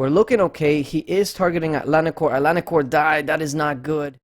We're looking okay. He is targeting Atlanticore. Atlanticore died. That is not good.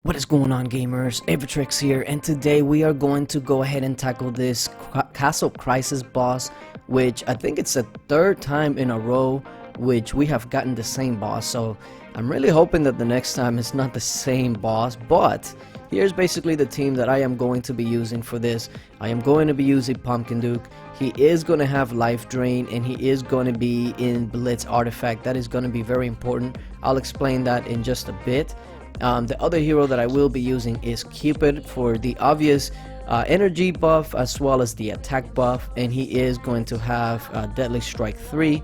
What is going on, gamers? Aevatrex here, and today we are going to go ahead and tackle this Castle Crisis boss, which I think it's the third time in a row which we have gotten the same boss. So I'm really hoping that the next time it's not the same boss, but here's basically the team that I am going to be using for this. I am going to be using Pumpkin Duke. He is going to have Life Drain, and he is going to be in Blitz Artifact. That is going to be very important. I'll explain that in just a bit. The other hero that I will be using is Cupid for the obvious energy buff as well as the attack buff, and he is going to have Deadly Strike 3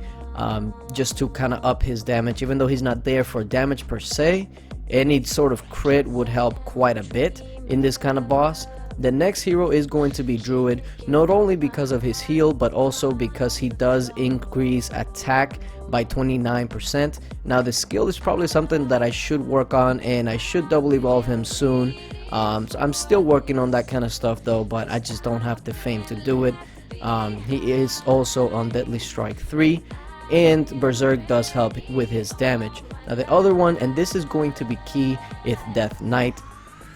just to kind of up his damage. Even though he's not there for damage per se, any sort of crit would help quite a bit in this kind of boss. The next hero is going to be Druid, not only because of his heal, but also because he does increase attack by 29%. Now the skill is probably something that I should work on, and I should double evolve him soon. So I'm still working on that kind of stuff though, but I just don't have the fame to do it. He is also on Deadly Strike 3, and Berserk does help with his damage. Now the other one, and this is going to be key, is Death Knight.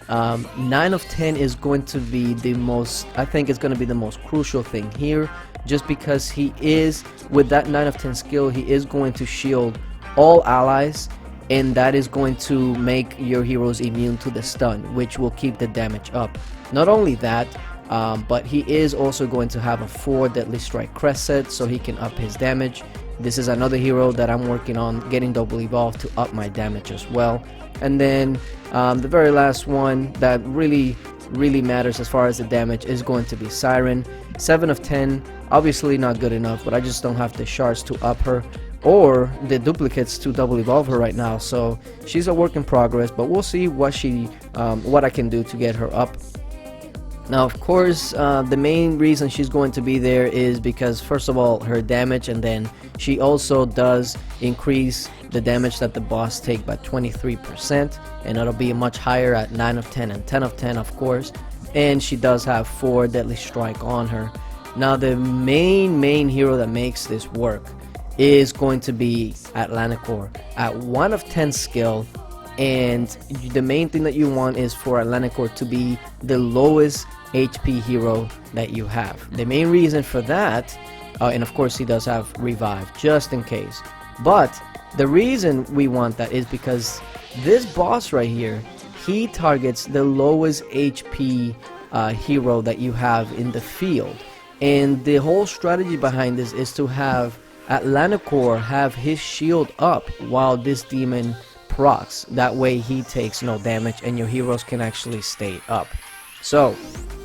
9 of 10 is going to be the most, I think it's going to be the most crucial thing here, just because he is, with that 9 of 10 skill, he is going to shield all allies, and that is going to make your heroes immune to the stun, which will keep the damage up. Not only that, but he is also going to have a 4 Deadly Strike crest set, so he can up his damage. This is another hero that I'm working on getting double evolved to up my damage as well. And then the very last one that really matters as far as the damage is going to be Siren. 7 of 10, obviously not good enough, but I just don't have the shards to up her or the duplicates to double evolve her right now. So she's a work in progress, but we'll see what what I can do to get her up. Now, of course, the main reason she's going to be there is because, first of all, her damage, and then she also does increase the damage that the boss take by 23%, and it'll be much higher at 9 of 10 and 10 of 10, of course. And she does have 4 Deadly Strike on her. Now, the main hero that makes this work is going to be Atlanticore at 1 of 10 skill. And the main thing that you want is for Atlanticore to be the lowest HP hero that you have. The main reason for that, and of course he does have Revive just in case, but the reason we want that is because this boss right here, he targets the lowest HP hero that you have in the field. And the whole strategy behind this is to have Atlanticore have his shield up while this demon procs. That way he takes no damage and your heroes can actually stay up. So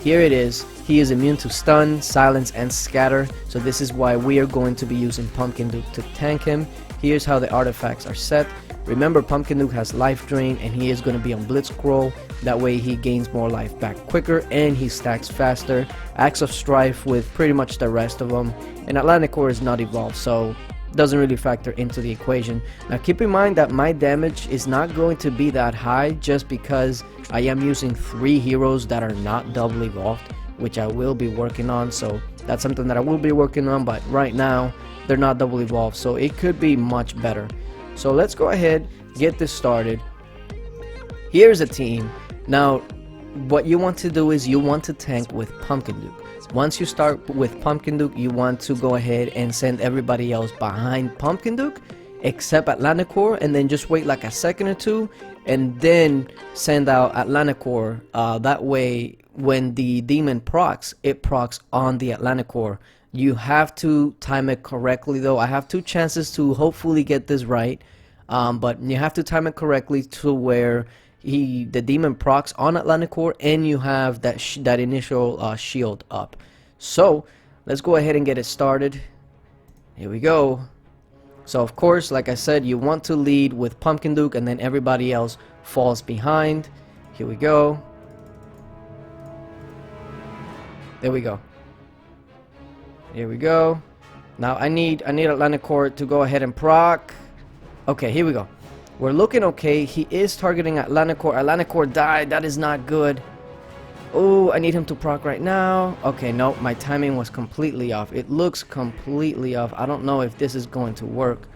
here it is. He is immune to stun, silence, and scatter. So this is why we are going to be using Pumpkin Duke to tank him. Here's how the artifacts are set. Remember, Pumpkin Duke has Life Drain, and he is going to be on Blitz Scroll. That way he gains more life back quicker and he stacks faster. Axe of Strife with pretty much the rest of them. And Atlanticore is not evolved, so doesn't really factor into the equation. Now keep in mind that my damage is not going to be that high just because I am using 3 heroes that are not double evolved, which I will be working on. So that's something that I will be working on, but right now they're not double evolved, so it could be much better. So let's go ahead, get this started. Here's a team. Now what you want to do is you want to tank with Pumpkin Duke. Once you start with Pumpkin Duke, you want to go ahead and send everybody else behind Pumpkin Duke except Atlanticore, and then just wait like a second or two and then send out Atlanticore. That way when the demon procs, it procs on the Atlanticore. You have to time it correctly though. I have 2 chances to hopefully get this right, but you have to time it correctly to where the demon procs on Atlanticore and you have that initial shield up. So let's go ahead and get it started. Here we go. So of course, like I said, you want to lead with Pumpkin Duke and then everybody else falls behind. Here we go. There we go. Here we go. Now I need Atlanticore to go ahead and proc. Okay, here we go. We're looking okay. He is targeting Atlanticore. Atlanticore died. That is not good. Oh, I need him to proc right now. Okay, no, my timing was completely off. It looks completely off. I don't know if this is going to work.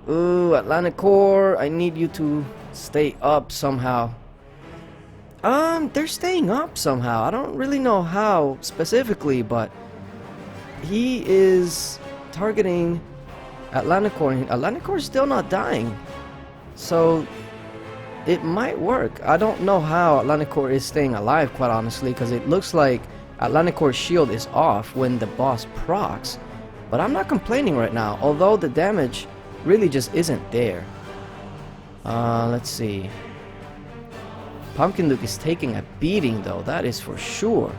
Ooh, Atlanticore, I need you to stay up somehow. They're staying up somehow. I don't really know how specifically, but he is targeting Atlanticore. Atlanticore is still not dying. So it might work. I don't know how Atlanticore is staying alive, quite honestly, because it looks like Atlanticore's shield is off when the boss procs. But I'm not complaining right now, although the damage really just isn't there. Let's see. Pumpkin Duke is taking a beating though, that is for sure.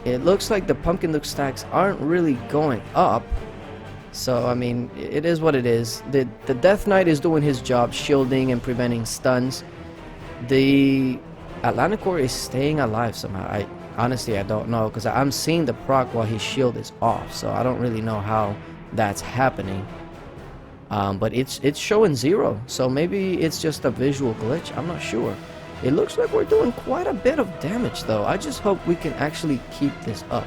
It looks like the Pumpkin Duke stacks aren't really going up. So, I mean, it is what it is. The Death Knight is doing his job, shielding and preventing stuns. The Atlanticore is staying alive somehow. Honestly, I don't know, because I'm seeing the proc while his shield is off. So, I don't really know how that's happening. But it's showing 0. So, maybe it's just a visual glitch. I'm not sure. It looks like we're doing quite a bit of damage, though. I just hope we can actually keep this up.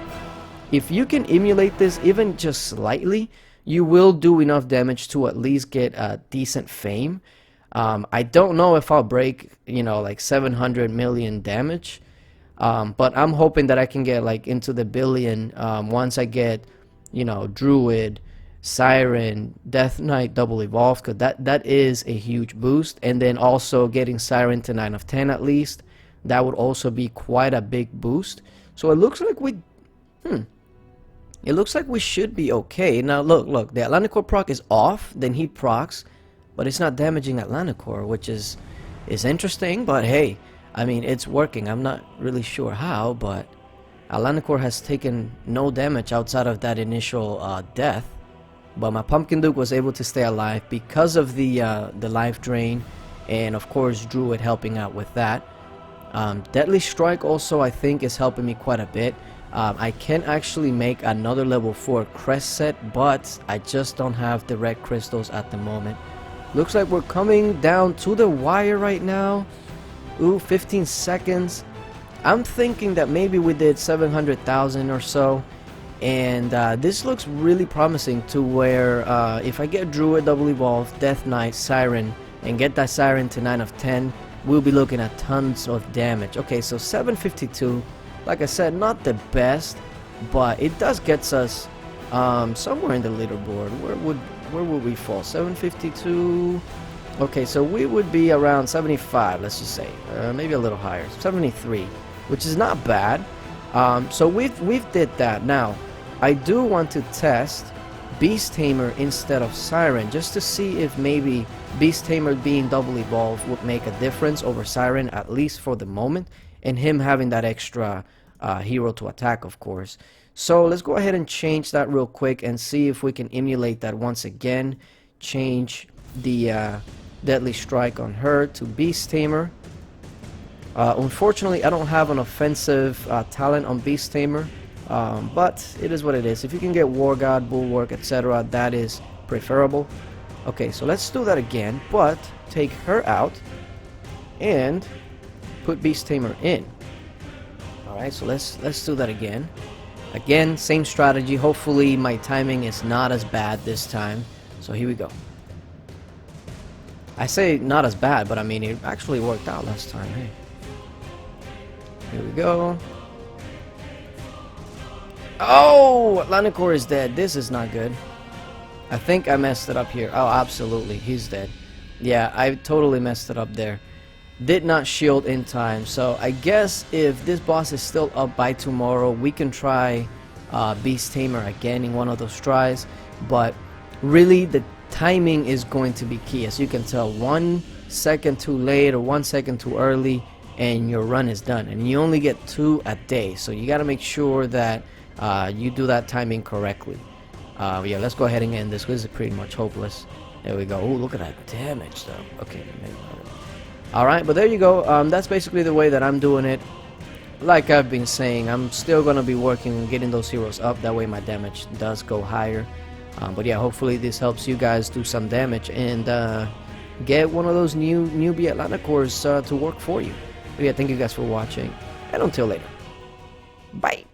If you can emulate this even just slightly, you will do enough damage to at least get a decent fame. I don't know if I'll break, you know, like 700 million damage. But I'm hoping that I can get like into the billion once I get, you know, Druid, Siren, Death Knight double evolved, because that is a huge boost. And then also getting Siren to 9 of 10 at least, that would also be quite a big boost. So it looks like it looks like we should be okay. Now look, the Atlanticore proc is off, then he procs, but it's not damaging Atlanticore, which is interesting. But hey, I mean, it's working. I'm not really sure how, but Atlanticore has taken no damage outside of that initial death. But my Pumpkin Duke was able to stay alive because of the life drain, and of course Druid helping out with that. Deadly Strike also, I think, is helping me quite a bit. I can actually make another level 4 crest set, but I just don't have the red crystals at the moment. Looks like we're coming down to the wire right now. Ooh, 15 seconds. I'm thinking that maybe we did 700,000 or so. And this looks really promising, to where if I get Druid double evolved, Death Knight, Siren, and get that Siren to 9 of 10, we'll be looking at tons of damage. Okay, so 752, like I said, not the best, but it does get us somewhere in the leaderboard. Where would we fall? 752. Okay, so we would be around 75, let's just say, maybe a little higher, 73, which is not bad. So we've did that. Now I do want to test Beast Tamer instead of Siren, just to see if maybe Beast Tamer being double evolved would make a difference over Siren, at least for the moment, and him having that extra hero to attack, of course. So let's go ahead and change that real quick and see if we can emulate that once again. Change the Deadly Strike on her to Beast Tamer. Unfortunately, I don't have an offensive talent on Beast Tamer, but it is what it is. If you can get War God, Bulwark, etc., that is preferable. Okay, so let's do that again, but take her out and put Beast Tamer in. Alright, so let's do that again. Again, same strategy. Hopefully my timing is not as bad this time. So here we go. I say not as bad, but I mean it actually worked out last time. Hey. Here we go. Oh, Atlanticore is dead. This is not good. I think I messed it up here. Oh, absolutely. He's dead. Yeah, I totally messed it up there. Did not shield in time. So I guess if this boss is still up by tomorrow, we can try Beast Tamer again in one of those tries. But really, the timing is going to be key. As you can tell, 1 second too late or 1 second too early, and your run is done. And you only get 2 a day. So you got to make sure that you do that timing correctly. Yeah, let's go ahead and end this, because it's pretty much hopeless. There we go. Oh, look at that damage, though. Okay, alright, but there you go. That's basically the way that I'm doing it. Like I've been saying, I'm still going to be working on getting those heroes up. That way my damage does go higher. But yeah, hopefully this helps you guys do some damage. And get one of those newbie atlanticores to work for you. But yeah, thank you guys for watching, and until later, bye.